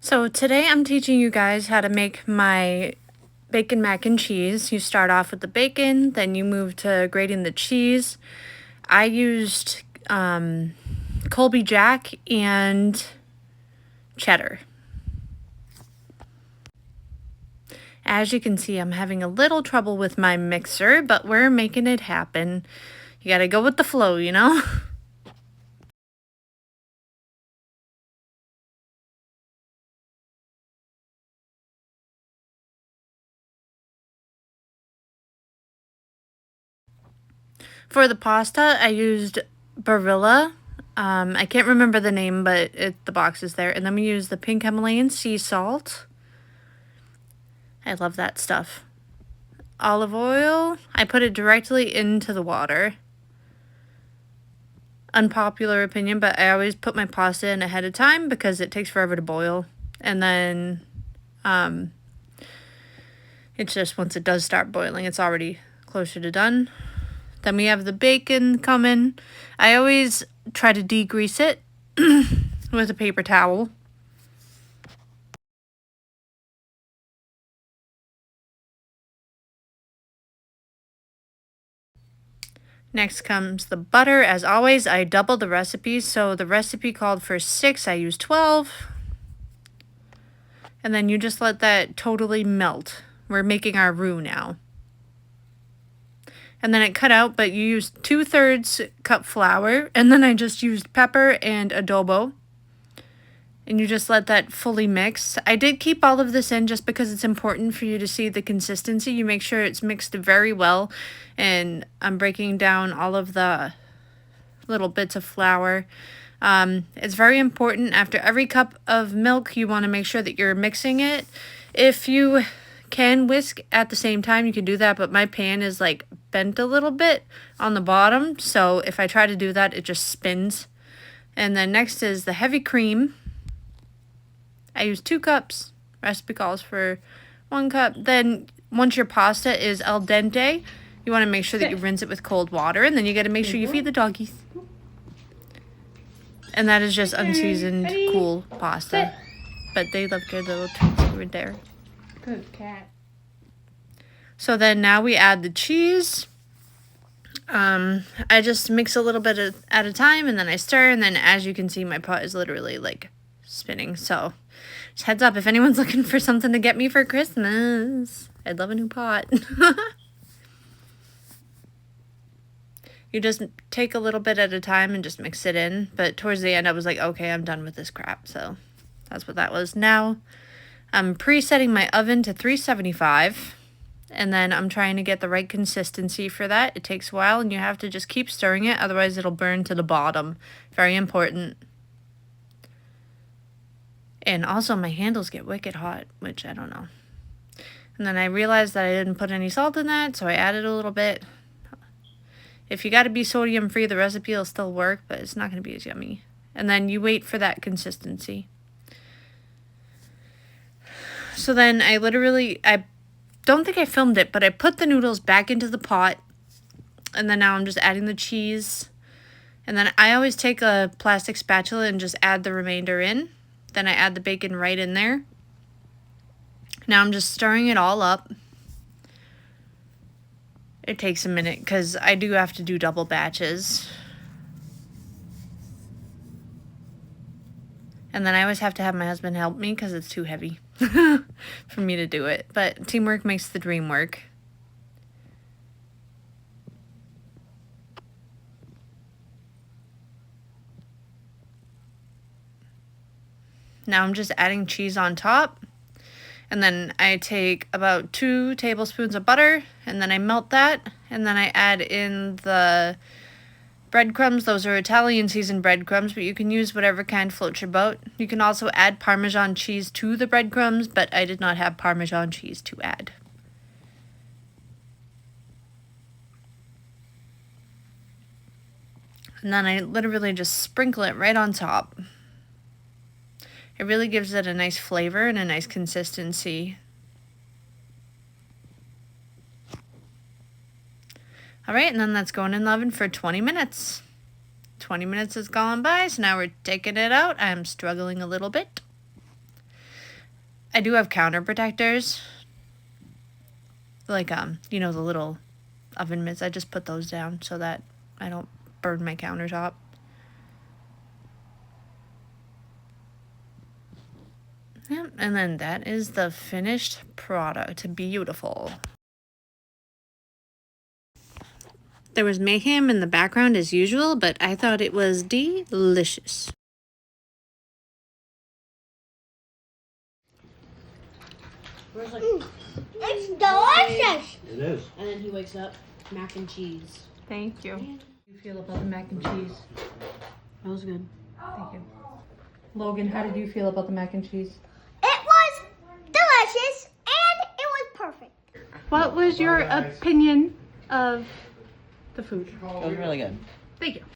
So today I'm teaching you guys how to make my bacon mac and cheese. You start off with the bacon, then you move to grating the cheese. I used Colby Jack and cheddar. As you can see, I'm having a little trouble with my mixer, but we're making it happen. You gotta go with the flow, you know? For the pasta, I used Barilla. I can't remember the name, but the box is there. And then we use the pink Himalayan sea salt. I love that stuff. Olive oil, I put it directly into the water. Unpopular opinion, but I always put my pasta in ahead of time because it takes forever to boil. And then it's just once it does start boiling, it's already closer to done. Then we have the bacon coming. I always try to degrease it with a paper towel. Next comes the butter. As always, I doubled the recipes. So the recipe called for 6, I used 12. And then you just let that totally melt. We're making our roux now. And then it cut out, but you used 2/3 cup flour. And then I just used pepper and adobo. And you just let that fully mix. I did keep all of this in just because it's important for you to see the consistency. You make sure it's mixed very well. And I'm breaking down all of the little bits of flour. It's very important. After every cup of milk, you want to make sure that you're mixing it. If you can whisk at the same time, you can do that. But my pan is like bent a little bit on the bottom. So if I try to do that, it just spins. And then next is the heavy cream. I use 2 cups. Recipe calls for 1 cup. Then once your pasta is al dente, you want to make sure that you rinse it with cold water. And then you got to make sure you feed the doggies. And that is just unseasoned, cool pasta. But they love their little treats over there. Good cat. So then now we add the cheese. I just mix a little bit at a time, and then I stir. And then as you can see, my pot is literally like spinning. So just heads up, if anyone's looking for something to get me for Christmas, I'd love a new pot. You just take a little bit at a time and just mix it in. But towards the end, I was like, okay, I'm done with this crap. So that's what that was. Now I'm presetting my oven to 375. And then I'm trying to get the right consistency for that. It takes a while, and you have to just keep stirring it. Otherwise, it'll burn to the bottom. Very important. And also, my handles get wicked hot, which I don't know. And then I realized that I didn't put any salt in that, so I added a little bit. If you got to be sodium free, the recipe will still work, but it's not going to be as yummy. And then you wait for that consistency. So then I don't think I filmed it, but I put the noodles back into the pot. And then now I'm just adding the cheese. And then I always take a plastic spatula and just add the remainder in. Then I add the bacon right in there. Now I'm just stirring it all up. It takes a minute because I do have to do double batches. And then I always have to have my husband help me because it's too heavy for me to do it. But teamwork makes the dream work. Now I'm just adding cheese on top. And then I take about 2 tablespoons of butter, and then I melt that, and then I add in the breadcrumbs. Those are Italian seasoned breadcrumbs, but you can use whatever kind floats your boat. You can also add Parmesan cheese to the breadcrumbs, but I did not have Parmesan cheese to add. And then I literally just sprinkle it right on top. It really gives it a nice flavor and a nice consistency. All right, and then that's going in the oven for 20 minutes. 20 minutes has gone by, so now we're taking it out. I'm struggling a little bit. I do have counter protectors. Like, you know, the little oven mitts. I just put those down so that I don't burn my countertop. Yep, and then that is the finished product. Beautiful. There was mayhem in the background as usual, but I thought it was delicious. It's delicious. It is. And then he wakes up, mac and cheese. Thank you. How do you feel about the mac and cheese? That was good. Thank you. Logan, how did you feel about the mac and cheese? It was delicious and it was perfect. What was your opinion of the food? It was really good. Thank you.